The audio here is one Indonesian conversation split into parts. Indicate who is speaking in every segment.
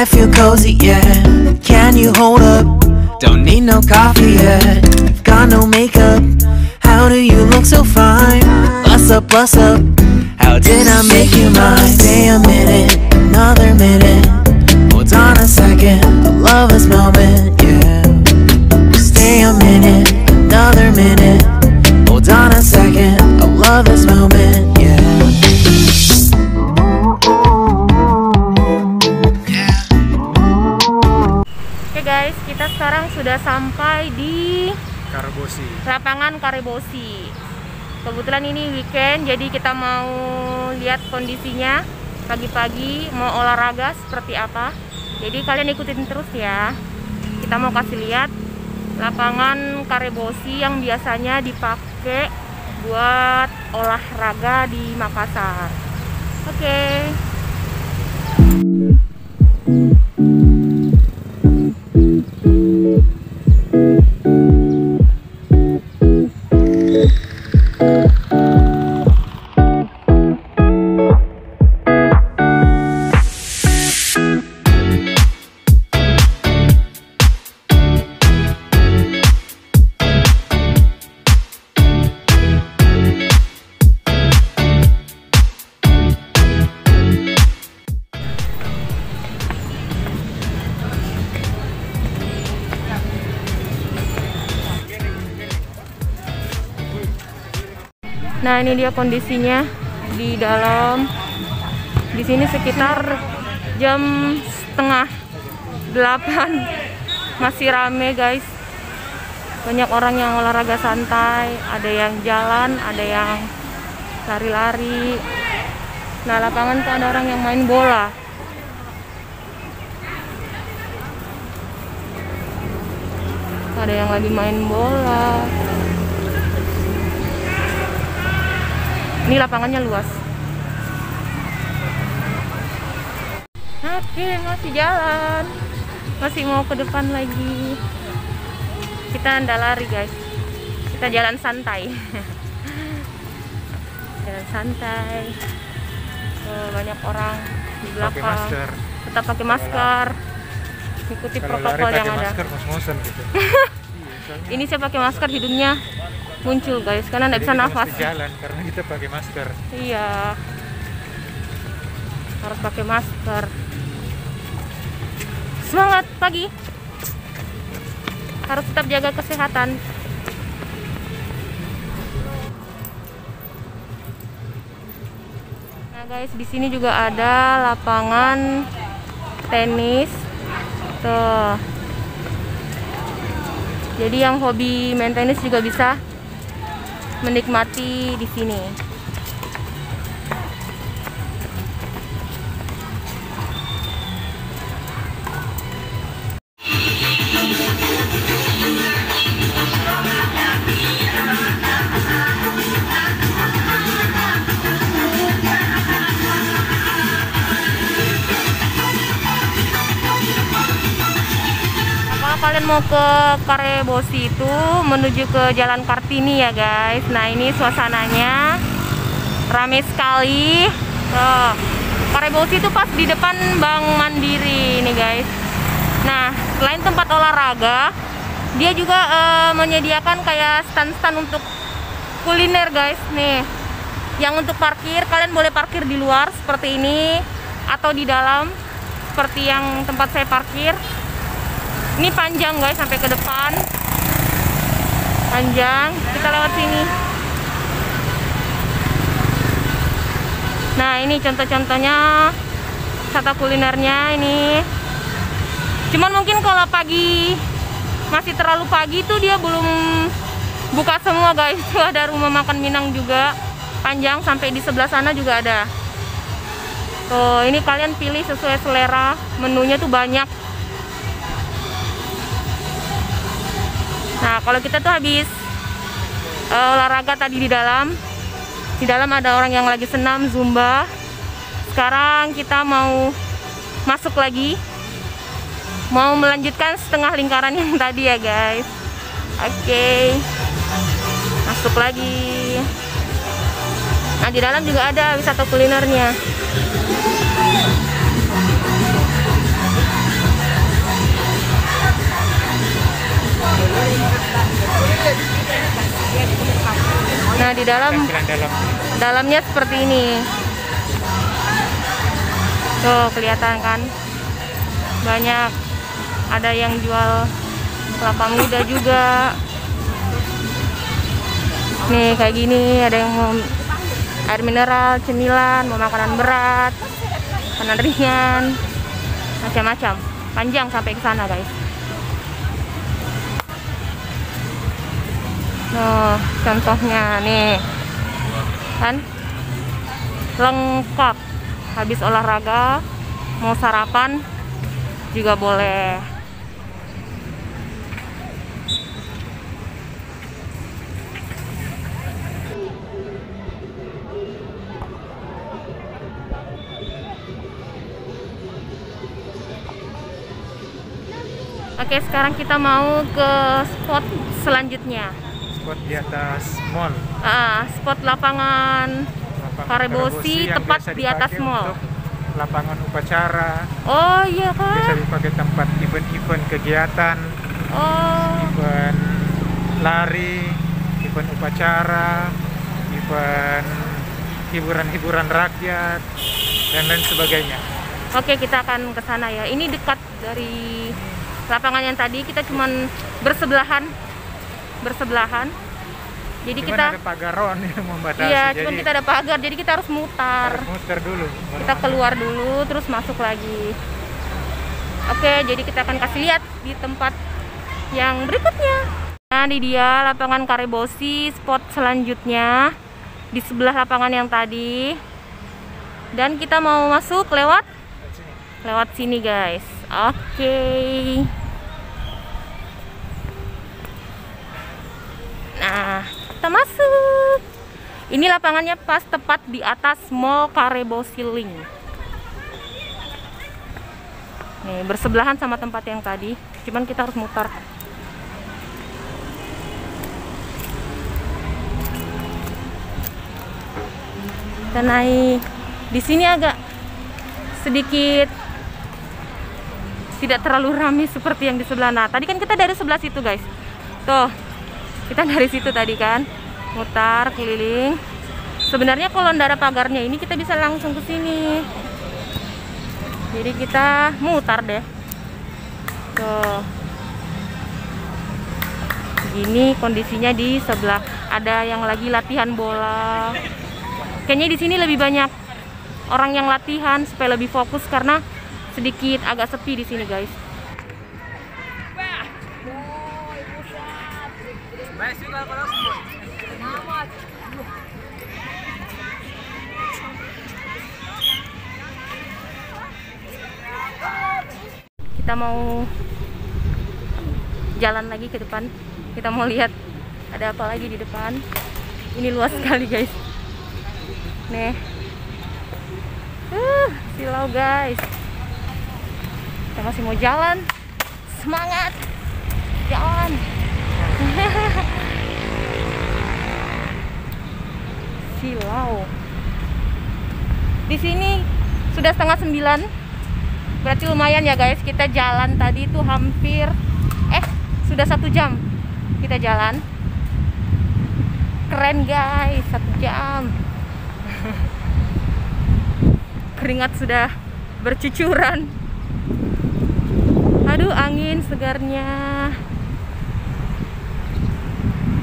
Speaker 1: I feel cozy, yeah. Can you hold up? Don't need no coffee yet. Got no makeup. How do you look so fine? Bust up, bust up. How did I make you mine? Stay a minute, another minute. Hold on a second, I love this moment, yeah. Stay a minute, another minute. Hold on a second, I love this moment, yeah.
Speaker 2: Oke guys, kita sekarang sudah sampai di
Speaker 3: Karebosi.
Speaker 2: lapangan Karebosi. Kebetulan ini weekend, jadi kita mau lihat kondisinya pagi-pagi, mau olahraga seperti apa. Jadi kalian ikutin terus ya. Kita mau kasih lihat lapangan Karebosi yang biasanya dipakai buat olahraga di Makassar. Oke. Nah, ini dia kondisinya di dalam. Di sini sekitar jam setengah 8 masih rame guys. Banyak orang yang olahraga santai, ada yang jalan, ada yang lari-lari. Nah, lapangan tuh ada orang yang main bola. Ada yang lagi main bola. Ini lapangannya luas. Oke, masih jalan. Masih mau ke depan lagi. Kita ndak lari guys. Kita jalan santai. Jalan santai. Oh, banyak orang di belakang.
Speaker 3: Pakai masker.
Speaker 2: Tetap pakai masker. Ikuti protokol yang ada.
Speaker 3: Masker ngos-ngosan gitu.
Speaker 2: Ini saya pakai masker, hidungnya muncul guys, karena nggak bisa nafas.
Speaker 3: Jalan karena kita pakai masker.
Speaker 2: Iya, harus pakai masker. Semangat pagi, harus tetap jaga kesehatan. Nah guys, di sini juga ada lapangan tenis. Tuh. Jadi yang hobi main tenis juga bisa menikmati di sini. Kalian mau ke Karebosi itu menuju ke Jalan Kartini ya guys. Nah, ini suasananya ramai sekali. Karebosi itu pas di depan Bank Mandiri nih guys. Nah, selain tempat olahraga, dia juga menyediakan kayak stand-stand untuk kuliner guys. Nih, yang untuk parkir, kalian boleh parkir di luar seperti ini atau di dalam seperti yang tempat saya parkir. Ini panjang guys, sampai ke depan. Panjang, kita lewat sini. Nah, ini contoh-contohnya wisata kulinernya ini. Cuman mungkin kalau pagi, masih terlalu pagi itu dia belum buka semua guys. Tuh ada rumah makan Minang juga, panjang sampai di sebelah sana juga ada. Tuh, ini kalian pilih sesuai selera. Menunya tuh banyak. Nah, kalau kita tuh habis olahraga tadi di dalam ada orang yang lagi senam zumba. Sekarang kita mau masuk lagi, mau melanjutkan setengah lingkaran yang tadi ya guys. Oke, masuk lagi. Nah, di dalam juga ada wisata kulinernya. Nah, di dalam
Speaker 3: tampilan dalam.
Speaker 2: dalamnya seperti ini. Tuh, kelihatan kan? Banyak. Ada yang jual kelapa muda juga. Nih, kayak gini. Ada yang mau air mineral, cemilan, mau makanan berat, makanan ringan, macam-macam. Panjang sampai ke sana, guys. Nah, contohnya nih. Kan? Lengkap. Habis olahraga, mau sarapan juga boleh. Oke, sekarang kita mau ke spot selanjutnya.
Speaker 3: Spot di atas mall.
Speaker 2: Spot lapangan Karebosi,
Speaker 3: yang
Speaker 2: tepat
Speaker 3: biasa
Speaker 2: di atas
Speaker 3: dipakai
Speaker 2: mall.
Speaker 3: untuk lapangan upacara.
Speaker 2: Oh iya
Speaker 3: Biasa
Speaker 2: kan?
Speaker 3: dipakai tempat event-event kegiatan,
Speaker 2: Oh,
Speaker 3: event lari, event upacara, event hiburan-hiburan rakyat, dan lain sebagainya.
Speaker 2: oke, kita akan ke sana ya. Ini dekat dari lapangan yang tadi. Kita cuman bersebelahan. Jadi
Speaker 3: Cuman
Speaker 2: kita
Speaker 3: ada pagaron yang membatasi.
Speaker 2: iya,
Speaker 3: jadi
Speaker 2: cuman kita ada pagar. Jadi kita harus mutar.
Speaker 3: harus muter dulu.
Speaker 2: Kita keluar dulu terus masuk lagi. Oke, jadi kita akan kasih lihat di tempat yang berikutnya. Nah, ini dia lapangan Karebosi, spot selanjutnya di sebelah lapangan yang tadi. Dan kita mau masuk lewat sini, guys. Oke. Nah, kita masuk. Ini lapangannya pas tepat di atas Mall Karebosi Link. Nih, bersebelahan sama tempat yang tadi. Cuman kita harus mutar. Kita naik. Di sini agak sedikit tidak terlalu ramai seperti yang di sebelah. Nah, tadi kan kita dari sebelah situ, guys. Tuh. Kita dari situ tadi kan, mutar keliling. Sebenarnya kalau ndak ada pagarnya ini kita bisa langsung ke sini. Jadi kita mutar deh. Tuh. Gini kondisinya di sebelah. Ada yang lagi latihan bola. Kayaknya di sini lebih banyak orang yang latihan supaya lebih fokus karena sedikit agak sepi di sini, guys. Kita mau jalan lagi ke depan. Kita mau lihat ada apa lagi di depan. Ini luas sekali, guys. Nih. Silau, guys. Kita masih mau jalan. Semangat. Jalan. Silau. Di sini sudah 8:30. Berarti lumayan ya, guys. Kita jalan tadi itu hampir sudah 1 jam kita jalan. Keren, guys. 1 jam. Keringat sudah bercucuran. Aduh, angin segarnya.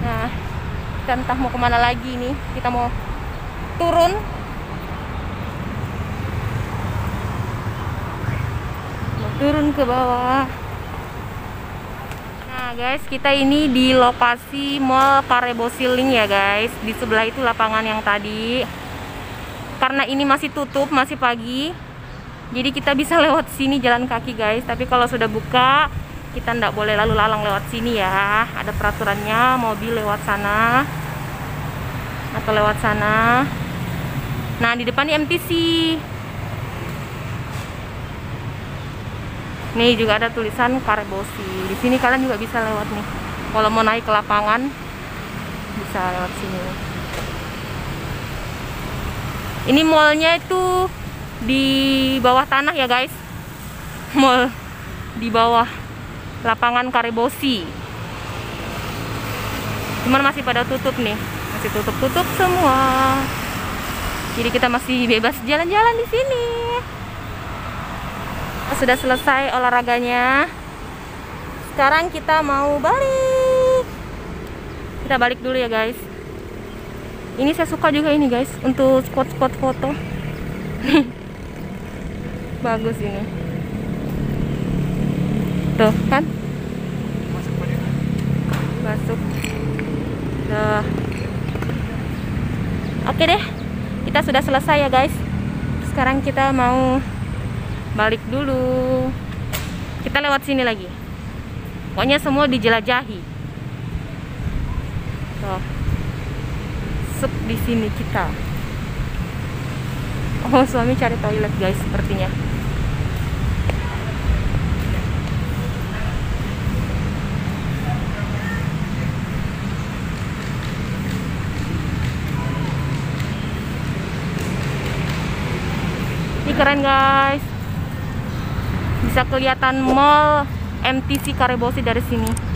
Speaker 2: Nah, kita entah mau kemana lagi nih. Kita mau turun. Mau turun ke bawah. Nah, guys, kita ini di lokasi Mall Karebosi Link ya, guys. Di sebelah itu lapangan yang tadi. Karena ini masih tutup, masih pagi. Jadi kita bisa lewat sini jalan kaki, guys. Tapi kalau sudah buka, kita ndak boleh lalu lalang lewat sini ya. Ada peraturannya, mobil lewat sana atau lewat sana. Nah, di depan ini MTC. Nih juga ada tulisan Karebosi. Di sini kalian juga bisa lewat nih. Kalau mau naik ke lapangan bisa lewat sini. Ini mallnya itu di bawah tanah ya, guys. Mall di bawah lapangan Karebosi. Cuman masih pada tutup nih. masih tutup semua. Jadi kita masih bebas jalan-jalan di sini. Sudah selesai olahraganya. Sekarang kita mau balik. Kita balik dulu ya guys. Ini saya suka juga ini guys, untuk spot-spot foto. Bagus ini. Tuh kan? Masuk. Tuh. Oke deh. Kita sudah selesai ya guys. Sekarang kita mau balik dulu. Kita lewat sini lagi. Pokoknya semua dijelajahi. Tuh. Sup di sini kita. Oh, suami cari toilet guys sepertinya. Ini keren guys. Bisa kelihatan mall MTC Karebosi dari sini.